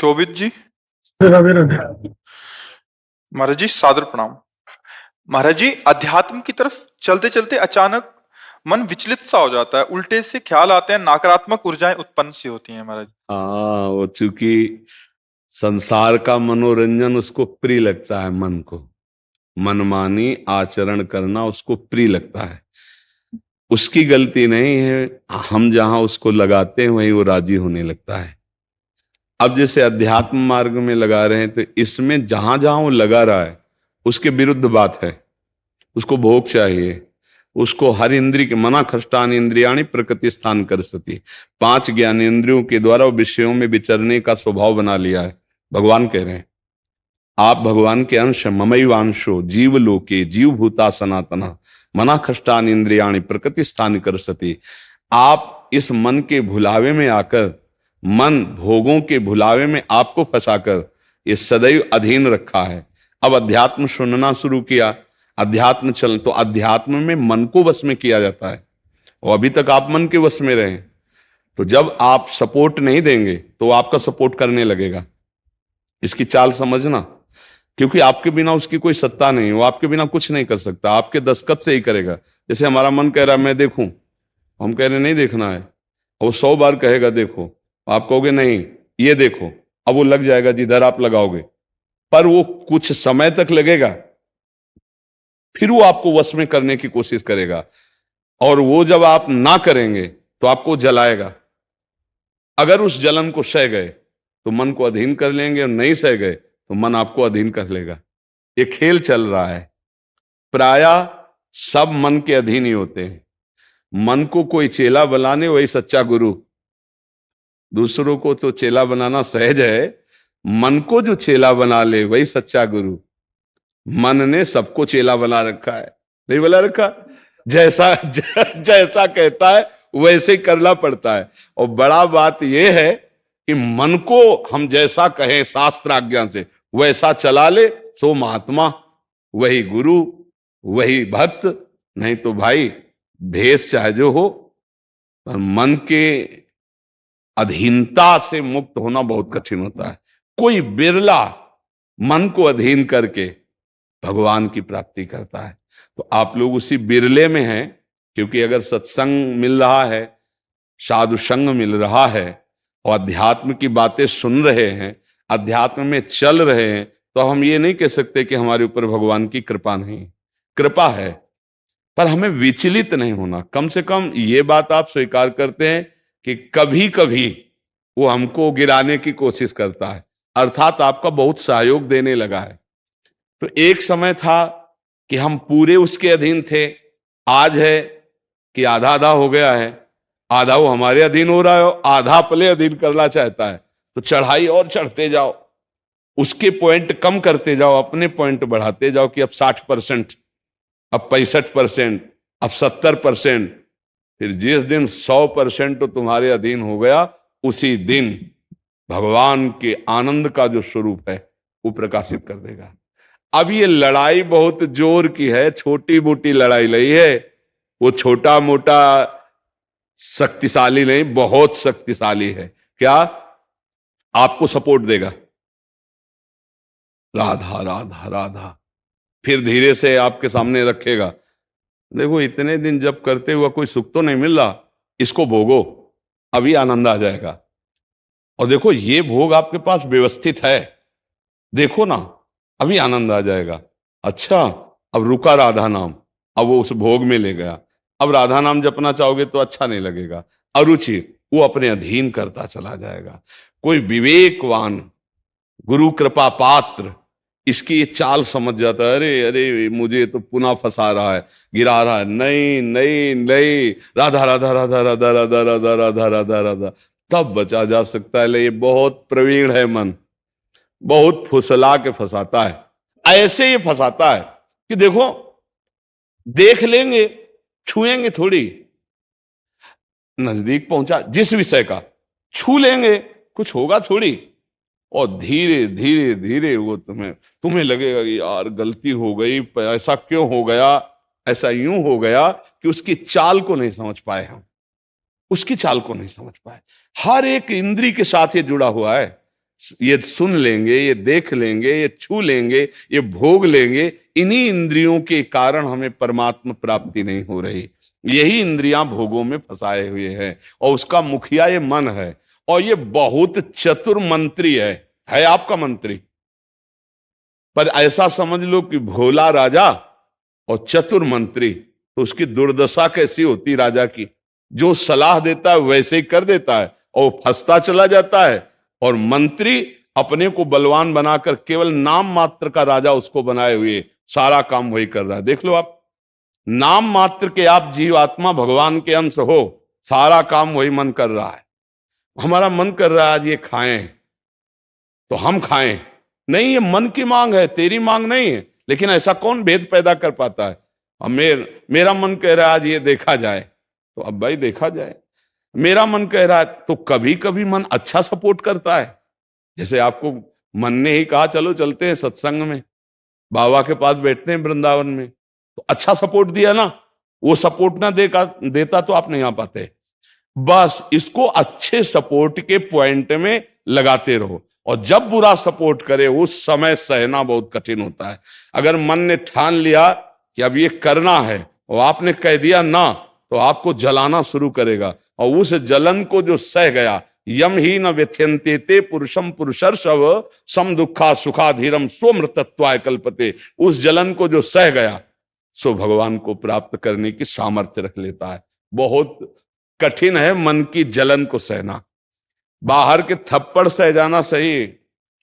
शोभित जी। राधे राधे। महाराज जी सादर प्रणाम। महाराज जी, अध्यात्म की तरफ चलते चलते अचानक मन विचलित सा हो जाता है, उल्टे से ख्याल आते हैं, नकारात्मक ऊर्जाएं उत्पन्न सी होती हैं महाराज। हाँ, वो चूंकि संसार का मनोरंजन उसको प्रिय लगता है, मन को मनमानी आचरण करना उसको प्रिय लगता है। उसकी गलती नहीं है, हम जहां उसको लगाते हैं वहीं वो राजी होने लगता है। अब जैसे अध्यात्म मार्ग में लगा रहे हैं तो इसमें जहां जहां वो लगा रहा है उसके विरुद्ध बात है। उसको भोग चाहिए, उसको हर इंद्रिय के मना खष्टान इंद्रियाणी प्रकृति स्थान कर सती, 5 ज्ञानेंद्रियों के द्वारा वो विषयों में विचरने का स्वभाव बना लिया है। भगवान कह रहे हैं आप भगवान के अंश, ममैवांशो जीव लोके जीव भूता सनातना मना खष्टान इंद्रियाणी प्रकृति स्थान कर सती। आप इस मन के भुलावे में आकर, मन भोगों के भुलावे में आपको फंसाकर ये सदैव अधीन रखा है। अब अध्यात्म सुनना शुरू किया, अध्यात्म चल तो अध्यात्म में मन को वश में किया जाता है और अभी तक आप मन के वश में रहे। तो जब आप सपोर्ट नहीं देंगे तो वो आपका सपोर्ट करने लगेगा। इसकी चाल समझना, क्योंकि आपके बिना उसकी कोई सत्ता नहीं, वो आपके बिना कुछ नहीं कर सकता, आपके दस्तखत से ही करेगा। जैसे हमारा मन कह रहा है मैं देखूं, हम कह रहे नहीं देखना है, और वो 100 बार कहेगा देखो, आप कहोगे नहीं ये देखो, अब वो लग जाएगा जिधर आप लगाओगे, पर वो कुछ समय तक लगेगा, फिर वो आपको वश में करने की कोशिश करेगा। और वो जब आप ना करेंगे तो आपको जलाएगा। अगर उस जलन को सह गए तो मन को अधीन कर लेंगे, और नहीं सह गए तो मन आपको अधीन कर लेगा। ये खेल चल रहा है। प्रायः सब मन के अधीन ही होते हैं। मन को कोई चेला बनाने वही सच्चा गुरु। दूसरों को तो चेला बनाना सहज है, मन को जो चेला बना ले वही सच्चा गुरु। मन ने सबको चेला बना रखा है, नहीं बना रखा? जैसा कहता है वैसे ही करना पड़ता है। और बड़ा बात यह है कि मन को हम जैसा कहें शास्त्र आज्ञा से वैसा चला ले, सो महात्मा, वही गुरु, वही भक्त। नहीं तो भाई भेष चाहे जो हो, पर मन के अधीनता से मुक्त होना बहुत कठिन होता है। कोई बिरला मन को अधीन करके भगवान की प्राप्ति करता है। तो आप लोग उसी बिरले में हैं, क्योंकि अगर सत्संग मिल रहा है, साधु संग मिल रहा है और अध्यात्म की बातें सुन रहे हैं, अध्यात्म में चल रहे हैं, तो हम ये नहीं कह सकते कि हमारे ऊपर भगवान की कृपा नहीं। कृपा है, पर हमें विचलित नहीं होना। कम से कम ये बात आप स्वीकार करते हैं कि कभी कभी वो हमको गिराने की कोशिश करता है, अर्थात आपका बहुत सहयोग देने लगा है। तो एक समय था कि हम पूरे उसके अधीन थे, आज है कि आधा आधा हो गया है। आधा वो हमारे अधीन हो रहा है, आधा अपने अधीन करना चाहता है। तो चढ़ाई और चढ़ते जाओ, उसके पॉइंट कम करते जाओ, अपने पॉइंट बढ़ाते जाओ कि अब 60%, अब 65%, अब 70%। फिर जिस दिन 100% तो तुम्हारे अधीन हो गया, उसी दिन भगवान के आनंद का जो स्वरूप है वो प्रकाशित कर देगा। अब ये लड़ाई बहुत जोर की है, छोटी मोटी लड़ाई नहीं है। वो छोटा मोटा शक्तिशाली नहीं, बहुत शक्तिशाली है। क्या? आपको सपोर्ट देगा, राधा राधा राधा, फिर धीरे से आपके सामने रखेगा। देखो इतने दिन जब करते हुआ कोई सुख तो नहीं मिल रहा, इसको भोगो, अभी आनंद आ जाएगा। और देखो ये भोग आपके पास व्यवस्थित है, देखो ना, अभी आनंद आ जाएगा। अच्छा, अब रुका राधा नाम, अब वो उस भोग में ले गया। अब राधा नाम जपना चाहोगे तो अच्छा नहीं लगेगा, अरुचि, वो अपने अधीन करता चला जाएगा। कोई विवेकवान गुरु कृपा पात्र इसकी ये चाल समझ जाता है, अरे अरे मुझे तो पुनः फंसा रहा है, गिरा रहा है। नहीं नहीं नहीं, राधा राधा राधा राधा राधा राधा राधा राधा राधा, तब बचा जा सकता है। ले ये बहुत प्रवीण है मन, बहुत फुसला के फंसाता है। ऐसे ही फंसाता है कि देखो देख लेंगे, छुएंगे थोड़ी, नजदीक पहुंचा जिस विषय का, छू लेंगे, कुछ होगा थोड़ी, और धीरे धीरे धीरे वो तुम्हें लगेगा कि यार गलती हो गई, ऐसा क्यों हो गया, ऐसा यूं हो गया कि उसकी चाल को नहीं समझ पाए हम, उसकी चाल को नहीं समझ पाए। हर एक इंद्री के साथ ये जुड़ा हुआ है। ये सुन लेंगे, ये देख लेंगे, ये छू लेंगे, ये भोग लेंगे, इन्हीं इंद्रियों के कारण हमें परमात्मा प्राप्ति नहीं हो रही। यही इंद्रियां भोगों में फंसाए हुए हैं और उसका मुखिया ये मन है। और ये बहुत चतुर मंत्री है आपका मंत्री। पर ऐसा समझ लो कि भोला राजा और चतुर मंत्री, तो उसकी दुर्दशा कैसी होती राजा की। जो सलाह देता है वैसे ही कर देता है और वो फंसता चला जाता है। और मंत्री अपने को बलवान बनाकर केवल नाम मात्र का राजा उसको बनाए हुए सारा काम वही कर रहा है। देख लो आप, नाम मात्र के आप जीवात्मा भगवान के अंश हो, सारा काम वही मन कर रहा है। हमारा मन कर रहा है आज ये खाएं तो हम खाएं, नहीं, ये मन की मांग है, तेरी मांग नहीं है। लेकिन ऐसा कौन भेद पैदा कर पाता है। मेरा मन कह रहा है आज ये देखा जाए, तो अब भाई देखा जाए। मेरा मन कह रहा है, तो कभी कभी मन अच्छा सपोर्ट करता है। जैसे आपको मन ने ही कहा चलो चलते हैं सत्संग में, बाबा के पास बैठते हैं वृंदावन में, तो अच्छा सपोर्ट दिया ना। वो सपोर्ट ना देता तो आप नहीं आ पाते। बस इसको अच्छे सपोर्ट के पॉइंट में लगाते रहो। और जब बुरा सपोर्ट करे उस समय सहना बहुत कठिन होता है। अगर मन ने ठान लिया कि अब ये करना है और आपने कह दिया ना, तो आपको जलाना शुरू करेगा। और उस जलन को जो सह गया, यम ही न व्यथ्यन्ते ते पुरुषम पुरुषर्षव सम दुखा सुखाधीरम स्वमृतत्वाय कल्पते, उस जलन को जो सह गया सो भगवान को प्राप्त करने की सामर्थ्य रख लेता है। बहुत कठिन है मन की जलन को सहना। बाहर के थप्पड़ सह जाना सही,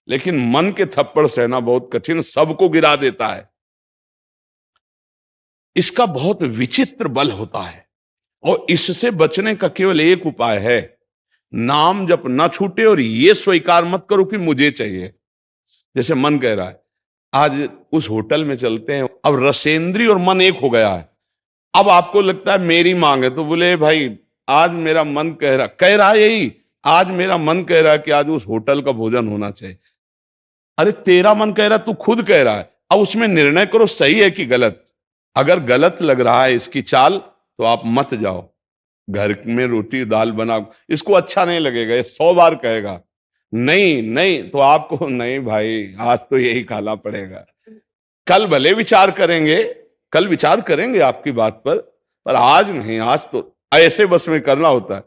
लेकिन मन के थप्पड़ सहना बहुत कठिन, सबको गिरा देता है। इसका बहुत विचित्र बल होता है और इससे बचने का केवल एक उपाय है, नाम जप न छूटे और ये स्वीकार मत करो कि मुझे चाहिए। जैसे मन कह रहा है आज उस होटल में चलते हैं, अब रसेंद्री और मन एक हो गया है। अब आपको लगता है मेरी मांग है, तो बोले भाई आज मेरा मन कह रहा है यही, आज मेरा मन कह रहा है कि आज उस होटल का भोजन होना चाहिए। अरे तेरा मन कह रहा है, तू खुद कह रहा है, अब उसमें निर्णय करो सही है कि गलत। अगर गलत लग रहा है इसकी चाल तो आप मत जाओ। घर में रोटी दाल बनाओ, इसको अच्छा नहीं लगेगा, ये 100 बार कहेगा नहीं नहीं, तो आपको नहीं भाई आज तो यही खाना पड़ेगा। कल भले विचार करेंगे, कल विचार करेंगे आपकी बात पर आज नहीं, आज तो ऐसे बस में करना होता है।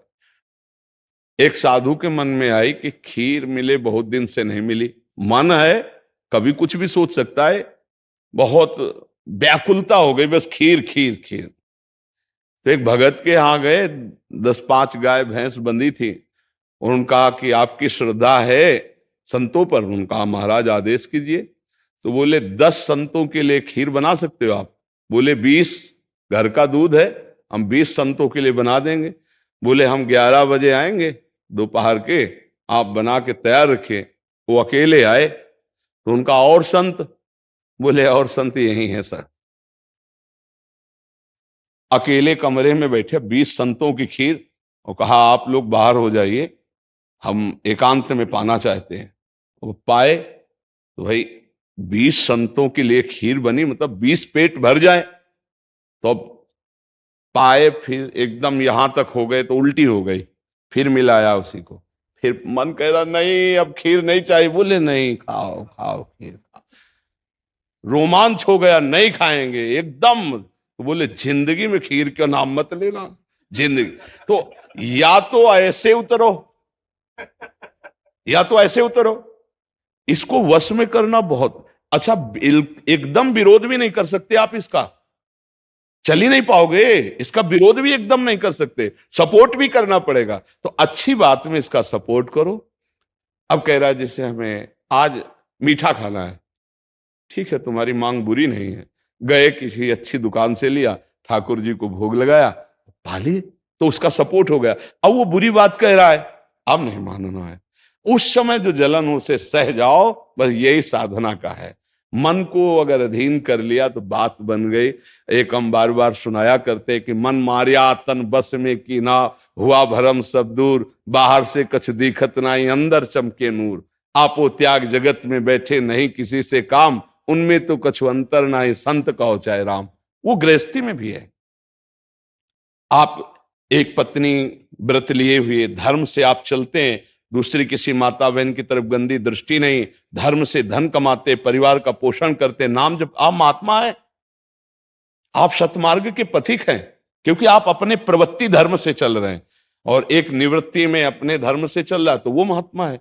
एक साधु के मन में आई कि खीर मिले, बहुत दिन से नहीं मिली, मन है कभी कुछ भी सोच सकता है, बहुत व्याकुलता हो गई, बस खीर खीर खीर। तो एक भगत के यहां गए, 10-5 गाय भैंस बंधी थी, और उनका कि आपकी श्रद्धा है संतों पर। उनका महाराज आदेश कीजिए। तो बोले 10 संतों के लिए खीर बना सकते हो आप? बोले 20, घर का दूध है, हम 20 संतों के लिए बना देंगे। बोले हम 11 बजे आएंगे दोपहर के, आप बना के तैयार रखिए। वो अकेले आए, तो उनका और संत? बोले और संत यही है सर। अकेले कमरे में बैठे 20 संतों की खीर, और कहा आप लोग बाहर हो जाइए, हम एकांत में पाना चाहते हैं। वो पाए तो भाई 20 संतों के लिए खीर बनी, मतलब 20 पेट भर जाए। तो अब पाए, फिर एकदम यहां तक हो गए तो उल्टी हो गई, फिर मिलाया उसी को। फिर मन कह रहा नहीं अब खीर नहीं चाहिए। बोले नहीं, खाओ खाओ खीर खाओ। रोमांच हो गया, नहीं खाएंगे एकदम। तो बोले जिंदगी में खीर का नाम मत लेना, जिंदगी। तो या तो ऐसे उतरो, या तो ऐसे उतरो। इसको वश में करना बहुत अच्छा। एकदम विरोध भी नहीं कर सकते आप इसका, चल ही नहीं पाओगे। इसका विरोध भी एकदम नहीं कर सकते, सपोर्ट भी करना पड़ेगा। तो अच्छी बात में इसका सपोर्ट करो। अब कह रहा है जैसे हमें आज मीठा खाना है, ठीक है तुम्हारी मांग बुरी नहीं है। गए किसी अच्छी दुकान से लिया, ठाकुर जी को भोग लगाया, पा लिए, तो उसका सपोर्ट हो गया। अब वो बुरी बात कह रहा है, अब नहीं मानना है। उस समय जो जलन उसे सह जाओ, बस यही साधना का है। मन को अगर अधीन कर लिया तो बात बन गई। एक हम बार बार सुनाया करते कि मन मारिया तन बस में की ना, हुआ भरम सब दूर, बाहर से कछ दिखत नाई, अंदर चमके नूर। आपो त्याग जगत में बैठे नहीं किसी से काम, उनमें तो कछु अंतर नाई, संत कहो चाहे राम। वो गृहस्थी में भी है। आप एक पत्नी व्रत लिए हुए धर्म से आप चलते हैं, दूसरी किसी माता बहन की तरफ गंदी दृष्टि नहीं, धर्म से धन कमाते, परिवार का पोषण करते, नाम जब आप महात्मा है, आप सतमार्ग के पथिक हैं, क्योंकि आप अपने प्रवृत्ति धर्म से चल रहे हैं और एक निवृत्ति में अपने धर्म से चल रहा है, तो वो महात्मा है।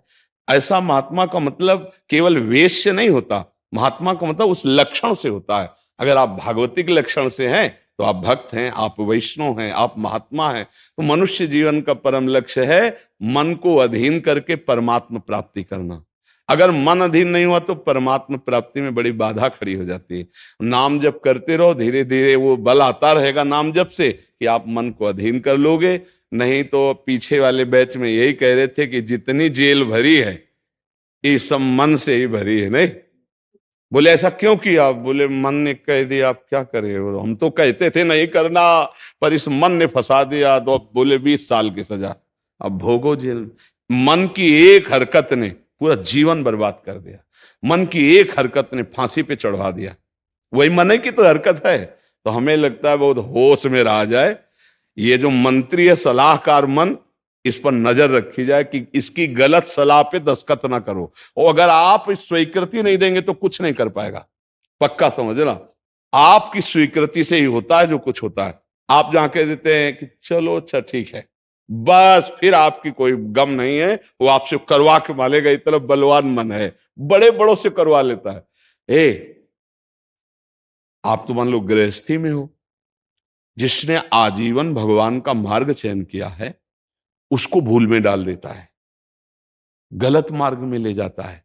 ऐसा महात्मा का मतलब केवल वेश से नहीं होता, महात्मा का मतलब उस लक्षण से होता है। अगर आप भागवतिक लक्षण से हैं तो आप भक्त हैं, आप वैष्णव हैं, आप महात्मा हैं। तो मनुष्य जीवन का परम लक्ष्य है मन को अधीन करके परमात्मा प्राप्ति करना। अगर मन अधीन नहीं हुआ तो परमात्मा प्राप्ति में बड़ी बाधा खड़ी हो जाती है। नाम जप करते रहो, धीरे धीरे वो बल आता रहेगा नाम जप से कि आप मन को अधीन कर लोगे। नहीं तो पीछे वाले बैच में यही कह रहे थे कि जितनी जेल भरी है ये सब मन से ही भरी है। नहीं बोले ऐसा क्यों किया? बोले मन ने कह दिया, आप क्या करें, हम तो कहते थे नहीं करना पर इस मन ने फंसा दिया, तो बोले 20 साल की सजा, अब भोगो जेल। मन की एक हरकत ने पूरा जीवन बर्बाद कर दिया, मन की एक हरकत ने फांसी पे चढ़वा दिया। वही मन की तो हरकत है। तो हमें लगता है बहुत होश में रहा जाए, ये जो मंत्री है सलाहकार मन, इस पर नजर रखी जाए कि इसकी गलत सलाह पे दस्तखत ना करो। और अगर आप स्वीकृति नहीं देंगे तो कुछ नहीं कर पाएगा, पक्का समझना। आपकी स्वीकृति से ही होता है जो कुछ होता है। आप जहां कह देते हैं कि चलो अच्छा ठीक है, बस फिर आपकी कोई गम नहीं है, वो आपसे करवा के मालेगा। इतना बलवान मन है, बड़े बड़ों से करवा लेता है। आप तो मान लो गृहस्थी में हो, जिसने आजीवन भगवान का मार्ग चयन किया है उसको भूल में डाल देता है, गलत मार्ग में ले जाता है।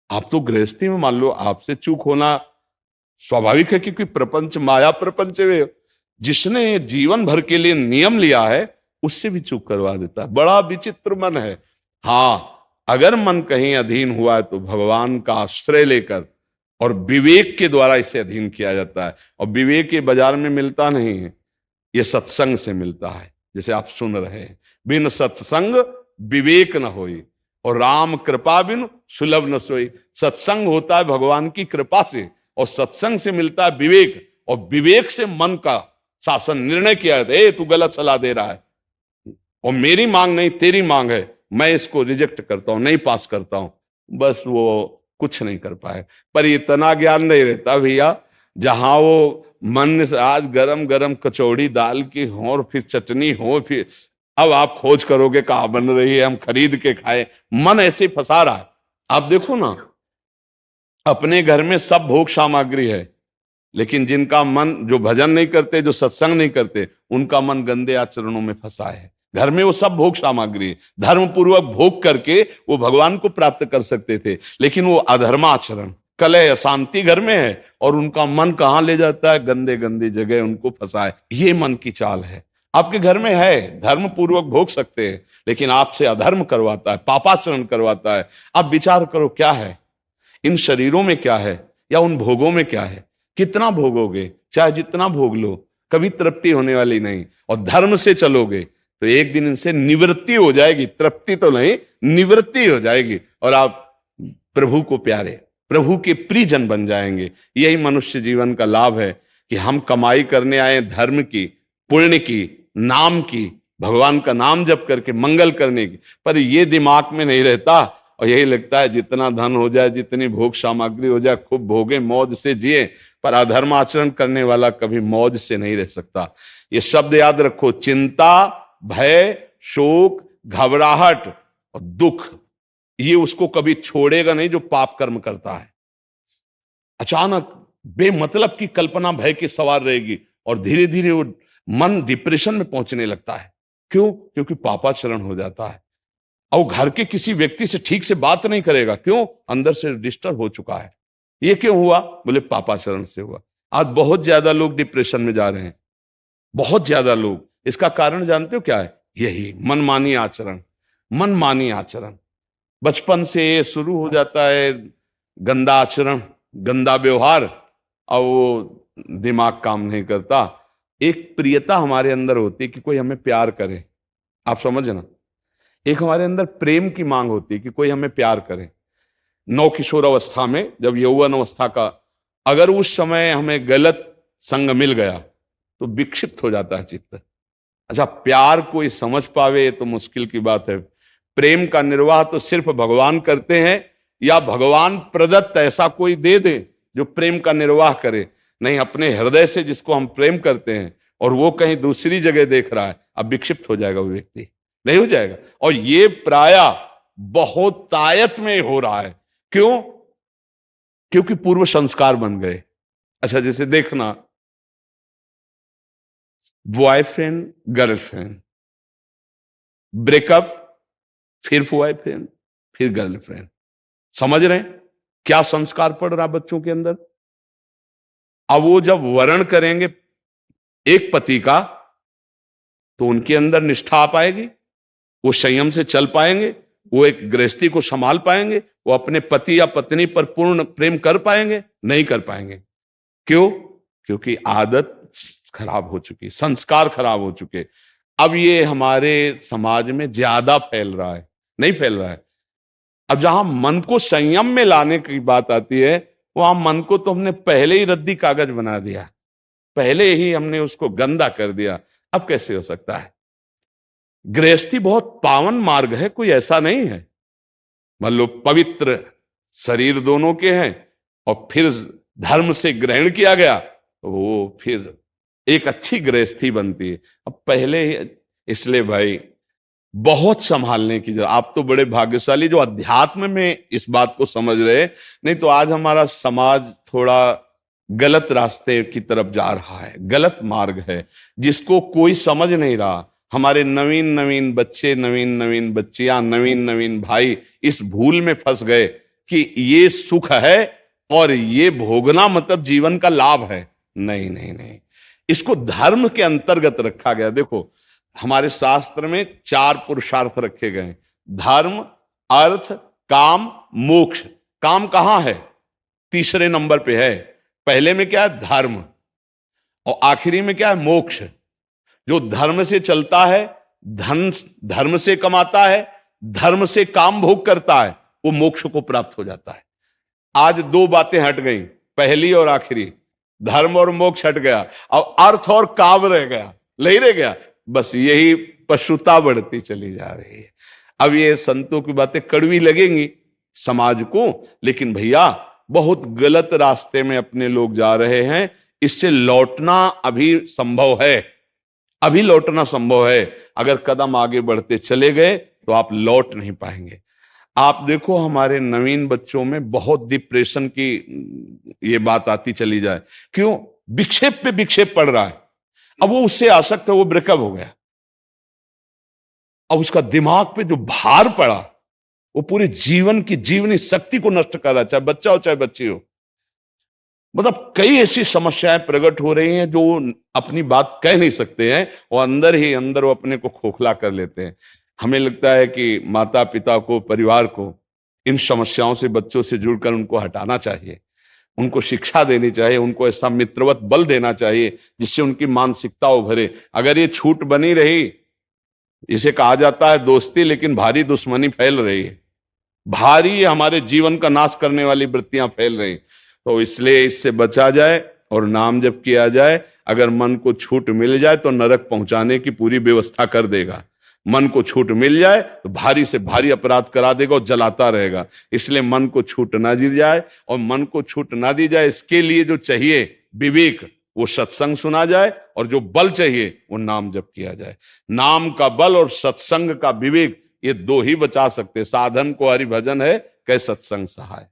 आप तो गृहस्थी में मान लो आपसे चूक होना स्वाभाविक है, क्योंकि प्रपंच माया प्रपंच में जिसने जीवन भर के लिए नियम लिया है उससे भी चूक करवा देता है। बड़ा विचित्र मन है। हाँ, अगर मन कहीं अधीन हुआ है तो भगवान का आश्रय लेकर और विवेक के द्वारा इसे अधीन किया जाता है। और विवेक ये बाजार में मिलता नहीं है, ये सत्संग से मिलता है। जैसे आप सुन रहे हैं, बिन सत्संग विवेक न होई और राम कृपा बिन सुलभ न सोई। सत्संग होता है भगवान की कृपा से और सत्संग से मिलता है विवेक, और विवेक से मन का शासन निर्णय किया जाता है। तू गलत सलाह दे रहा है और मेरी मांग नहीं तेरी मांग है, मैं इसको रिजेक्ट करता हूं, नहीं पास करता हूं। बस वो कुछ नहीं कर पाए। पर इतना ज्ञान नहीं रहता भैया, जहां वो मन से आज गरम गरम कचौड़ी दाल की हो और फिर चटनी हो, फिर अब आप खोज करोगे कहाँ बन रही है, हम खरीद के खाए। मन ऐसे ही फंसा रहा है। आप देखो ना, अपने घर में सब भोग सामग्री है, लेकिन जिनका मन, जो भजन नहीं करते, जो सत्संग नहीं करते, उनका मन गंदे आचरणों में फंसा है। घर में वो सब भोग सामग्री, धर्म पूर्वक भोग करके वो भगवान को प्राप्त कर सकते थे, लेकिन वो अधर्माचरण, कलह, अशांति घर में है और उनका मन कहां ले जाता है? गंदे गंदी जगह उनको फंसाए। ये मन की चाल है। आपके घर में है, धर्म पूर्वक भोग सकते हैं, लेकिन आपसे अधर्म करवाता है, पापाचरण करवाता है। आप विचार करो क्या है इन शरीरों में, क्या है या उन भोगों में क्या है? कितना भोगोगे? चाहे जितना भोग लो, कभी तृप्ति होने वाली नहीं। और धर्म से चलोगे तो एक दिन इनसे निवृत्ति हो जाएगी, तृप्ति तो नहीं, निवृत्ति हो जाएगी और आप प्रभु को प्यारे, प्रभु के प्रियजन बन जाएंगे। यही मनुष्य जीवन का लाभ है कि हम कमाई करने आए धर्म की, पुण्य की, नाम की, भगवान का नाम जप करके मंगल करने की, पर ये दिमाग में नहीं रहता और यही लगता है जितना धन हो जाए, जितनी भोग सामग्री हो जाए, खूब भोगे, मौज से जिए। पर अधर्म आचरण करने वाला कभी मौज से नहीं रह सकता। ये शब्द याद रखो, चिंता, भय, शोक, घबराहट और दुख, ये उसको कभी छोड़ेगा नहीं जो पाप कर्म करता है। अचानक बेमतलब की कल्पना भय की सवार रहेगी और धीरे धीरे वो मन डिप्रेशन में पहुंचने लगता है। क्यों? क्योंकि पापाचरण हो जाता है। और घर के किसी व्यक्ति से ठीक से बात नहीं करेगा। क्यों? अंदर से डिस्टर्ब हो चुका है। ये क्यों हुआ? बोले पापाचरण से हुआ। आज बहुत ज्यादा लोग डिप्रेशन में जा रहे हैं, बहुत ज्यादा लोग। इसका कारण जानते हो क्या है? यही मनमानी आचरण। मनमानी आचरण बचपन से शुरू हो जाता है, गंदा आचरण, गंदा व्यवहार, और वो दिमाग काम नहीं करता। एक प्रियता हमारे अंदर होती है कि कोई हमें प्यार करे, आप समझना। एक हमारे अंदर प्रेम की मांग होती है कि कोई हमें प्यार करे। नौ किशोर अवस्था में, जब यौवन अवस्था का, अगर उस समय हमें गलत संग मिल गया तो विक्षिप्त हो जाता है चित्त। अच्छा, प्यार कोई समझ पावे तो मुश्किल की बात है, प्रेम का निर्वाह तो सिर्फ भगवान करते हैं, या भगवान प्रदत्त ऐसा कोई दे दे जो प्रेम का निर्वाह करे। नहीं, अपने हृदय से जिसको हम प्रेम करते हैं और वो कहीं दूसरी जगह देख रहा है, अब विक्षिप्त हो जाएगा वो व्यक्ति, नहीं हो जाएगा। और ये प्रायः बहुत तायत में हो रहा है। क्यों? क्योंकि पूर्व संस्कार बन गए। अच्छा, जैसे देखना, बॉयफ्रेंड गर्लफ्रेंड, ब्रेकअप, फिर बॉयफ्रेंड, फिर गर्लफ्रेंड। समझ रहे हैं क्या संस्कार पड़ रहा बच्चों के अंदर? अब वो जब वर्ण करेंगे एक पति का, तो उनके अंदर निष्ठा आ पाएगी, वो संयम से चल पाएंगे, वो एक गृहस्थी को संभाल पाएंगे, वो अपने पति या पत्नी पर पूर्ण प्रेम कर पाएंगे? नहीं कर पाएंगे। क्यों? क्योंकि आदत खराब हो चुकी, संस्कार खराब हो चुके। अब ये हमारे समाज में ज्यादा फैल रहा है, नहीं फैल रहा है। अब जहां मन को संयम में लाने की बात आती है, वहां मन को तो हमने पहले ही रद्दी कागज बना दिया, पहले ही हमने उसको गंदा कर दिया। अब कैसे हो सकता है? गृहस्थी बहुत पावन मार्ग है, कोई ऐसा नहीं है। मान लो पवित्र शरीर दोनों के हैं और फिर धर्म से ग्रहण किया गया, तो वो फिर एक अच्छी गृहस्थी बनती है। अब पहले ही, इसलिए भाई बहुत संभालने की जरूरत। आप तो बड़े भाग्यशाली जो अध्यात्म में इस बात को समझ रहे, नहीं तो आज हमारा समाज थोड़ा गलत रास्ते की तरफ जा रहा है, गलत मार्ग है जिसको कोई समझ नहीं रहा। हमारे नवीन नवीन बच्चे, नवीन नवीन बच्चियां, नवीन नवीन भाई इस भूल में फंस गए कि ये सुख है और ये भोगना मतलब जीवन का लाभ है। नहीं नहीं नहीं, इसको धर्म के अंतर्गत रखा गया। देखो, हमारे शास्त्र में 4 पुरुषार्थ रखे गए, धर्म, अर्थ, काम, मोक्ष। काम कहां है? तीसरे नंबर पे है। पहले में क्या है? धर्म, और आखिरी में क्या है? मोक्ष। जो धर्म से चलता है, धन धर्म से कमाता है, धर्म से काम भोग करता है, वो मोक्ष को प्राप्त हो जाता है। आज 2 बातें हट गई, पहली और आखिरी, धर्म और मोक्ष हट गया, अब अर्थ और काम रह गया, नहीं रह गया। बस यही पशुता बढ़ती चली जा रही है। अब ये संतों की बातें कड़वी लगेंगी समाज को, लेकिन भैया बहुत गलत रास्ते में अपने लोग जा रहे हैं। इससे लौटना अभी संभव है, अभी लौटना संभव है। अगर कदम आगे बढ़ते चले गए तो आप लौट नहीं पाएंगे। आप देखो, हमारे नवीन बच्चों में बहुत डिप्रेशन की ये बात आती चली जाए। क्यों? विक्षेप पे विक्षेप पड़ रहा है। अब वो उससे आसक्त है, वो ब्रेकअप हो गया, अब उसका दिमाग पे जो भार पड़ा वो पूरे जीवन की जीवनी शक्ति को नष्ट कर रहा है, चाहे बच्चा हो चाहे बच्ची हो। मतलब कई ऐसी समस्याएं प्रकट हो रही हैं जो अपनी बात कह नहीं सकते हैं और अंदर ही अंदर वो अपने को खोखला कर लेते हैं। हमें लगता है कि माता पिता को, परिवार को इन समस्याओं से, बच्चों से जुड़कर उनको हटाना चाहिए, उनको शिक्षा देनी चाहिए, उनको ऐसा मित्रवत बल देना चाहिए जिससे उनकी मानसिकता उभरे। अगर ये छूट बनी रही, इसे कहा जाता है दोस्ती, लेकिन भारी दुश्मनी फैल रही है, भारी हमारे जीवन का नाश करने वाली वृत्तियां फैल रही। तो इसलिए इससे बचा जाए और नाम जप किया जाए। अगर मन को छूट मिल जाए तो नरक पहुंचाने की पूरी व्यवस्था कर देगा। मन को छूट मिल जाए तो भारी से भारी अपराध करा देगा और जलाता रहेगा। इसलिए मन को छूट ना दी जाए, और मन को छूट ना दी जाए इसके लिए जो चाहिए विवेक, वो सत्संग सुना जाए, और जो बल चाहिए वो नाम जप किया जाए। नाम का बल और सत्संग का विवेक, ये 2 ही बचा सकते। साधन को हरि भजन है, कै सत्संग सहाय।